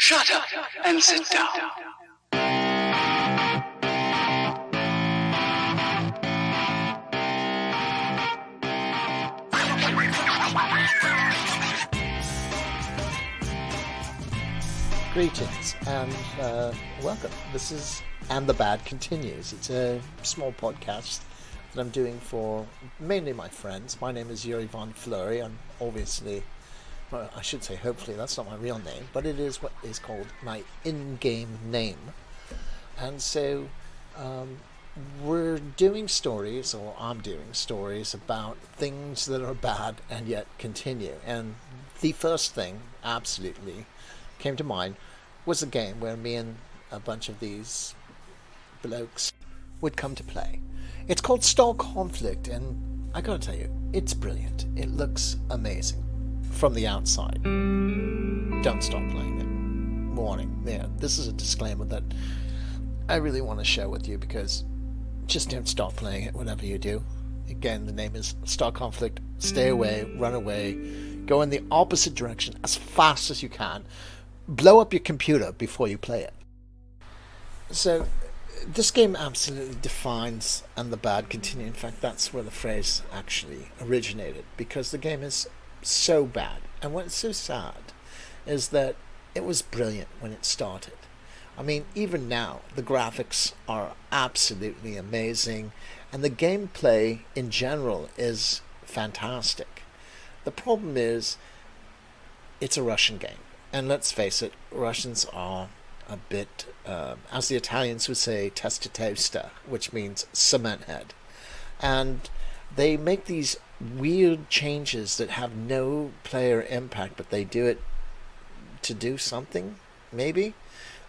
Shut up and sit down. Greetings and welcome. This is And the Bad Continues. It's a small podcast that I'm doing for mainly my friends. My name is YuriVonFluri's. I'm obviously, well, I should say hopefully that's not my real name, but it is what is called my in-game name. And so we're doing stories, or I'm doing stories about things that are bad and yet continue. And the first thing absolutely came to mind was a game where me and a bunch of these blokes would come to play. It's called Star Conflict, and I gotta tell you, it's brilliant. It looks amazing from the outside. Don't stop playing it. Warning. Yeah, this is a disclaimer that I really want to share with you, because just don't stop playing it, whatever you do. Again, the name is Star Conflict. Stay away, run away, go in the opposite direction as fast as you can. Blow up your computer before you play it. So, this game absolutely defines And the Bad Continue. In fact, that's where the phrase actually originated, because the game is so bad. And what's so sad is that it was brilliant when it started. I mean, even now, the graphics are absolutely amazing, and the gameplay in general is fantastic. The problem is, it's a Russian game. And let's face it, Russians are a bit, as the Italians would say, testa, which means cement head. And they make these weird changes that have no player impact, but they do it to do something, maybe?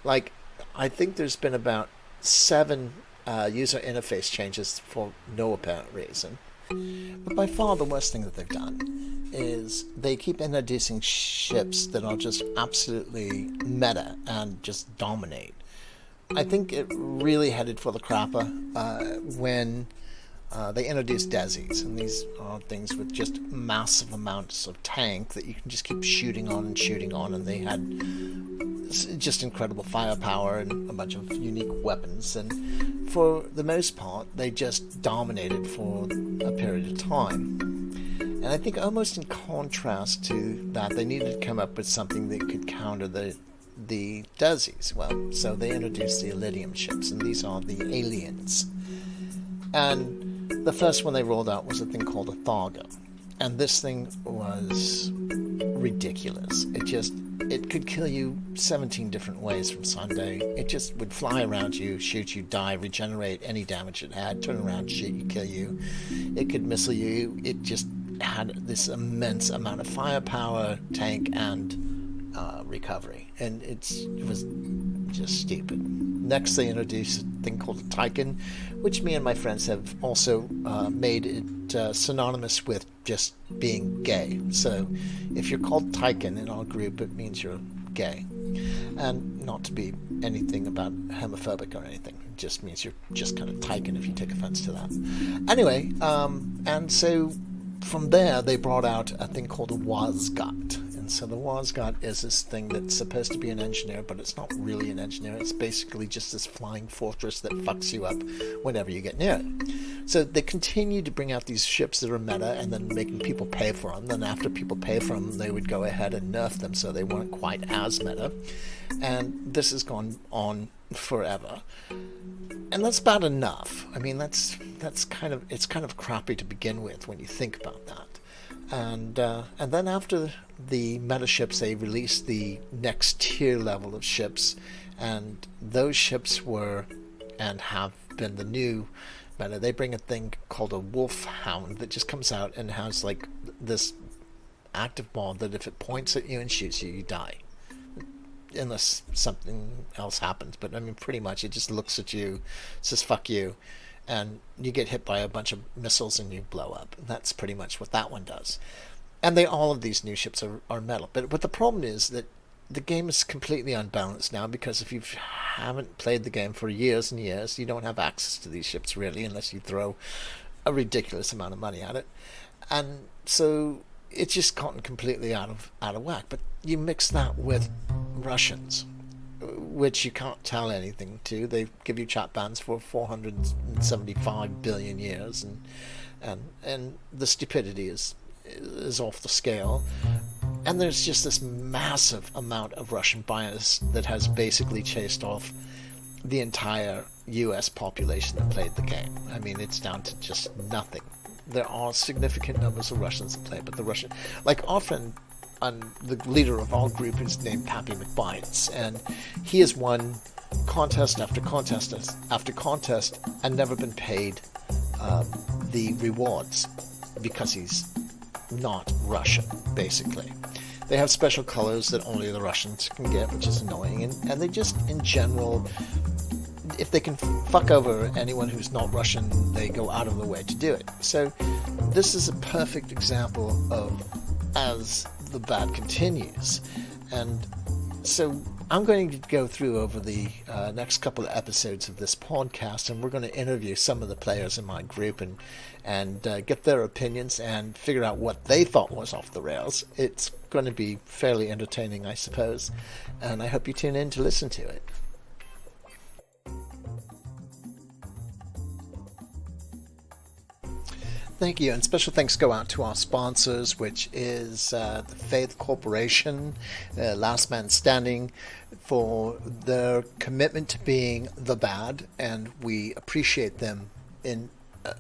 Like, I think there's been about 7 user interface changes for no apparent reason. But by far the worst thing that they've done is they keep introducing ships that are just absolutely meta and just dominate. I think it really headed for the crapper when they introduced Desis, and these are things with just massive amounts of tank that you can just keep shooting on, and they had just incredible firepower and a bunch of unique weapons, and for the most part they just dominated for a period of time. And I think almost in contrast to that, they needed to come up with something that could counter the Desis. Well, so they introduced the Iridium ships, and these are the aliens. And the first one they rolled out was a thing called a Thargo. And this thing was ridiculous. It could kill you 17 different ways from Sunday. It just would fly around you, shoot you, die, regenerate any damage it had, turn around, shoot you, kill you. It could missile you. It just had this immense amount of firepower, tank, and recovery. And it was just stupid. Next, they introduced a thing called a Tycoon, which me and my friends have also made it synonymous with just being gay. So if you're called Tycoon in our group, it means you're gay. And not to be anything about homophobic or anything. It just means you're just kind of Tycoon if you take offense to that. Anyway, and so from there, they brought out a thing called a Wazgat. And so the Wazgat is this thing that's supposed to be an engineer, but it's not really an engineer. It's basically just this flying fortress that fucks you up whenever you get near it. So they continue to bring out these ships that are meta and then making people pay for them. Then after people pay for them, they would go ahead and nerf them so they weren't quite as meta. And this has gone on forever. And that's bad enough. I mean, it's kind of crappy to begin with when you think about that. And then after the meta ships, they released the next tier level of ships, and those ships were and have been the new meta. They bring a thing called a Wolfhound that just comes out and has like this active ball that if it points at you and shoots you, you die. Unless something else happens, but I mean pretty much it just looks at you, says fuck you, and you get hit by a bunch of missiles and you blow up. That's pretty much what that one does. And all of these new ships are metal. But the problem is that the game is completely unbalanced now, because if you haven't played the game for years and years, you don't have access to these ships really, unless you throw a ridiculous amount of money at it. And so it's just gotten completely out of whack. But you mix that with Russians, which you can't tell anything to. They give you chat bans for 475 billion years, and the stupidity is off the scale. And there's just this massive amount of Russian bias that has basically chased off the entire US population that played the game. I mean, it's down to just nothing. There are significant numbers of Russians that play, but the Russian, like our friend and the leader of our group is named Pappy McBites, and he has won contest after contest after contest and never been paid the rewards because he's not Russian, basically. They have special colors that only the Russians can get, which is annoying, and they just, in general, if they can fuck over anyone who's not Russian, they go out of their way to do it. So this is a perfect example of as the bad continues. And so I'm going to go through over the next couple of episodes of this podcast, and we're going to interview some of the players in my group and get their opinions and figure out what they thought was off the rails. It's going to be fairly entertaining, I suppose, and I hope you tune in to listen to it. Thank you, and special thanks go out to our sponsors, which is the Faith Corporation, Last Man Standing, for their commitment to being the bad, and we appreciate them in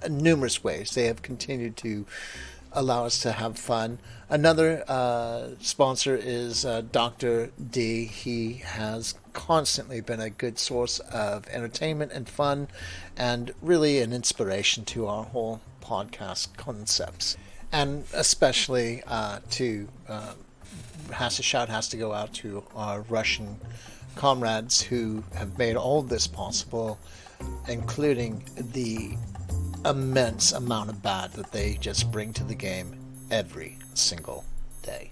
numerous ways. They have continued to allow us to have fun. Another sponsor is Dr. D. He has constantly been a good source of entertainment and fun, and really an inspiration to our whole podcast concepts. And especially has to go out to our Russian comrades who have made all this possible, including the immense amount of bad that they just bring to the game every single day.